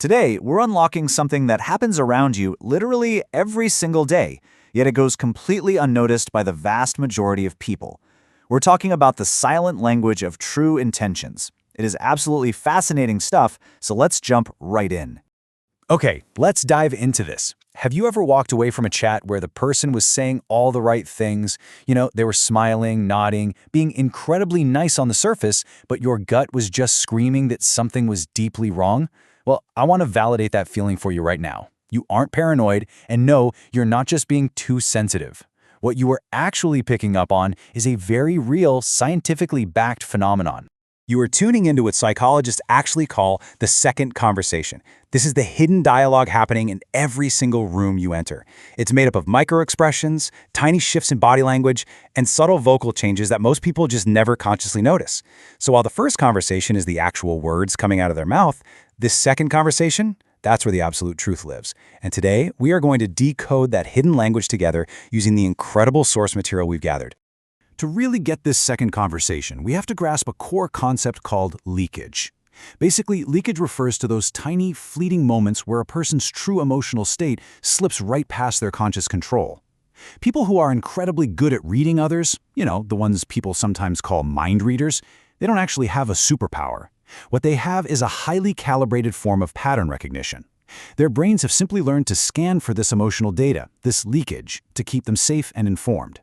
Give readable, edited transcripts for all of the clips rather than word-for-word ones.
Today, we're unlocking something that happens around you literally every single day, yet it goes completely unnoticed by the vast majority of people. We're talking about the silent language of true intentions. It is absolutely fascinating stuff, so let's jump right in. Okay, let's dive into this. Have you ever walked away from a chat where the person was saying all the right things? They were smiling, nodding, being incredibly nice on the surface, but your gut was just screaming that something was deeply wrong? Well, I want to validate that feeling for you right now. You aren't paranoid, and no, you're not just being too sensitive. What you are actually picking up on is a very real, scientifically backed phenomenon. You are tuning into what psychologists actually call the second conversation. This is the hidden dialogue happening in every single room you enter. It's made up of micro-expressions, tiny shifts in body language, and subtle vocal changes that most people just never consciously notice. So while the first conversation is the actual words coming out of their mouth, this second conversation, that's where the absolute truth lives. And today, we are going to decode that hidden language together using the incredible source material we've gathered. To really get this second conversation, we have to grasp a core concept called leakage. Basically, leakage refers to those tiny, fleeting moments where a person's true emotional state slips right past their conscious control. People who are incredibly good at reading others, the ones people sometimes call mind readers, they don't actually have a superpower. What they have is a highly calibrated form of pattern recognition. Their brains have simply learned to scan for this emotional data, this leakage, to keep them safe and informed.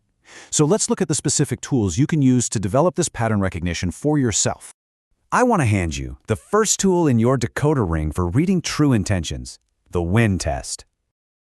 So let's look at the specific tools you can use to develop this pattern recognition for yourself. I want to hand you the first tool in your decoder ring for reading true intentions, the win test.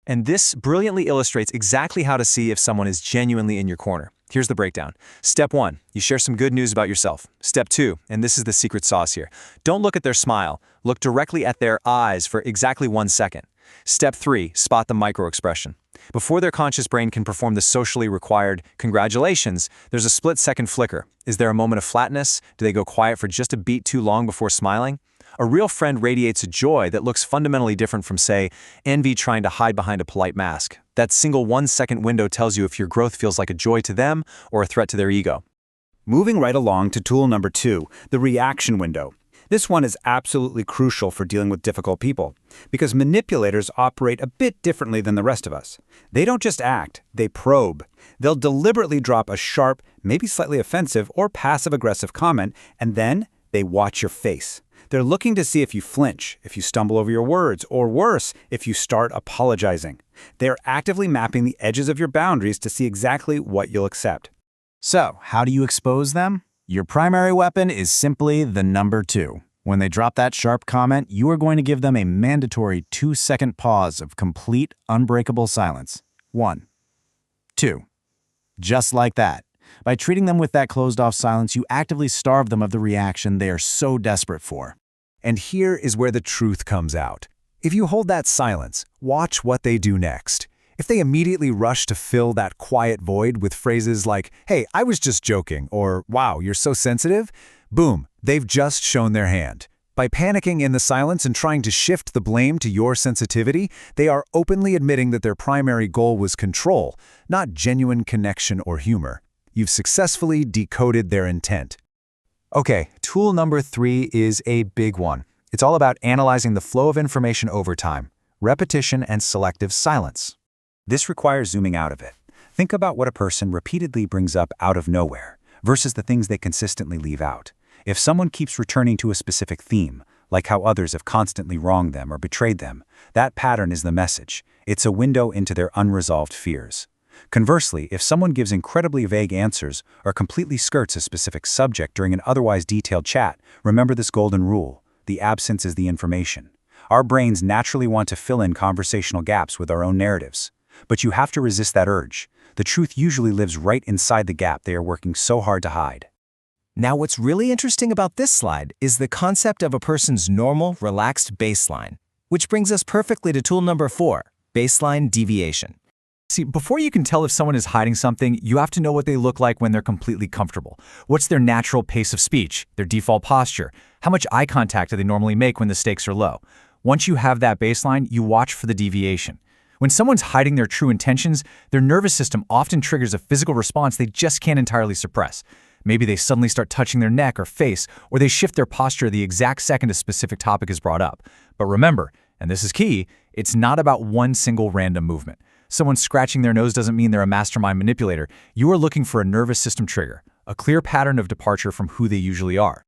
And this brilliantly illustrates exactly how to see if someone is genuinely in your corner. Here's the breakdown. Step 1, you share some good news about yourself. Step 2, and this is the secret sauce here, don't look at their smile. Look directly at their eyes for exactly 1 second. Step 3, spot the micro-expression. Before their conscious brain can perform the socially required congratulations, there's a split-second flicker. Is there a moment of flatness? Do they go quiet for just a beat too long before smiling? A real friend radiates a joy that looks fundamentally different from, say, envy trying to hide behind a polite mask. That single 1-second window tells you if your growth feels like a joy to them or a threat to their ego. Moving right along to tool number 2, the reaction window. This one is absolutely crucial for dealing with difficult people, because manipulators operate a bit differently than the rest of us. They don't just act, they probe. They'll deliberately drop a sharp, maybe slightly offensive or passive-aggressive comment, and then they watch your face. They're looking to see if you flinch, if you stumble over your words, or worse, if you start apologizing. They're actively mapping the edges of your boundaries to see exactly what you'll accept. So, how do you expose them? Your primary weapon is simply the number 2. When they drop that sharp comment, you are going to give them a mandatory 2-second pause of complete, unbreakable silence. 1, 2. Just like that. By treating them with that closed-off silence, you actively starve them of the reaction they are so desperate for. And here is where the truth comes out. If you hold that silence, watch what they do next. If they immediately rush to fill that quiet void with phrases like, "Hey, I was just joking," or "Wow, you're so sensitive," boom, they've just shown their hand. By panicking in the silence and trying to shift the blame to your sensitivity, they are openly admitting that their primary goal was control, not genuine connection or humor. You've successfully decoded their intent. Okay, tool number 3 is a big one. It's all about analyzing the flow of information over time, repetition and selective silence. This requires zooming out of it. Think about what a person repeatedly brings up out of nowhere versus the things they consistently leave out. If someone keeps returning to a specific theme, like how others have constantly wronged them or betrayed them, that pattern is the message. It's a window into their unresolved fears. Conversely, if someone gives incredibly vague answers or completely skirts a specific subject during an otherwise detailed chat, remember this golden rule: the absence is the information. Our brains naturally want to fill in conversational gaps with our own narratives. But you have to resist that urge. The truth usually lives right inside the gap they are working so hard to hide. Now, what's really interesting about this slide is the concept of a person's normal, relaxed baseline, which brings us perfectly to tool number 4, baseline deviation. See, before you can tell if someone is hiding something, you have to know what they look like when they're completely comfortable. What's their natural pace of speech, their default posture? How much eye contact do they normally make when the stakes are low? Once you have that baseline, you watch for the deviation. When someone's hiding their true intentions, their nervous system often triggers a physical response they just can't entirely suppress. Maybe they suddenly start touching their neck or face, or they shift their posture the exact second a specific topic is brought up. But remember, and this is key, it's not about one single random movement. Someone scratching their nose doesn't mean they're a mastermind manipulator. You are looking for a nervous system trigger, a clear pattern of departure from who they usually are.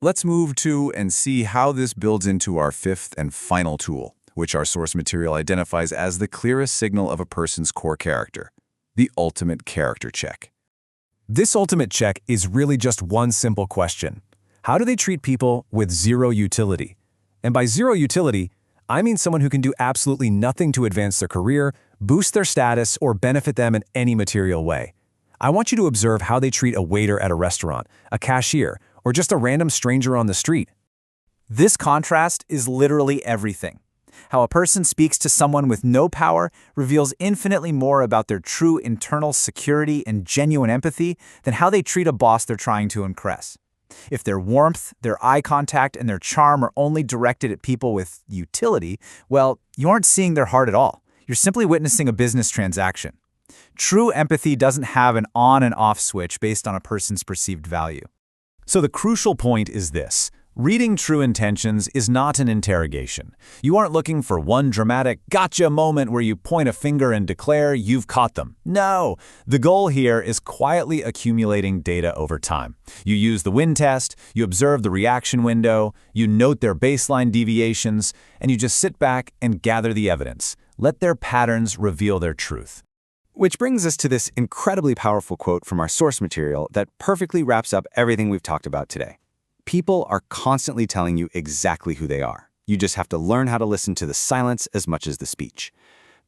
Let's move to and see how this builds into our fifth and final tool, which our source material identifies as the clearest signal of a person's core character, the ultimate character check. This ultimate check is really just one simple question. How do they treat people with zero utility? And by zero utility, I mean someone who can do absolutely nothing to advance their career, boost their status, or benefit them in any material way. I want you to observe how they treat a waiter at a restaurant, a cashier, or just a random stranger on the street. This contrast is literally everything. How a person speaks to someone with no power reveals infinitely more about their true internal security and genuine empathy than how they treat a boss they're trying to impress. If their warmth, their eye contact, and their charm are only directed at people with utility, well, you aren't seeing their heart at all. You're simply witnessing a business transaction. True empathy doesn't have an on and off switch based on a person's perceived value. So the crucial point is this. Reading true intentions is not an interrogation. You aren't looking for one dramatic gotcha moment where you point a finger and declare you've caught them. No, the goal here is quietly accumulating data over time. You use the win test, you observe the reaction window, you note their baseline deviations, and you just sit back and gather the evidence. Let their patterns reveal their truth. Which brings us to this incredibly powerful quote from our source material that perfectly wraps up everything we've talked about today. People are constantly telling you exactly who they are. You just have to learn how to listen to the silence as much as the speech.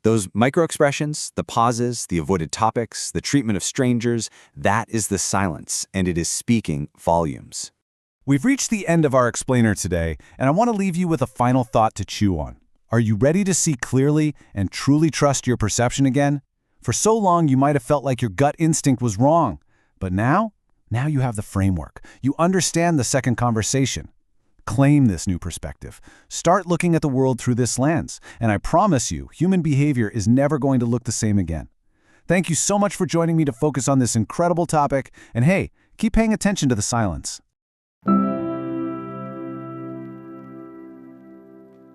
Those microexpressions, the pauses, the avoided topics, the treatment of strangers, that is the silence, and it is speaking volumes. We've reached the end of our explainer today, and I want to leave you with a final thought to chew on. Are you ready to see clearly and truly trust your perception again? For so long, you might have felt like your gut instinct was wrong. But now you have the framework. You understand the second conversation. Claim this new perspective. Start looking at the world through this lens. And I promise you, human behavior is never going to look the same again. Thank you so much for joining me to focus on this incredible topic. And hey, keep paying attention to the silence.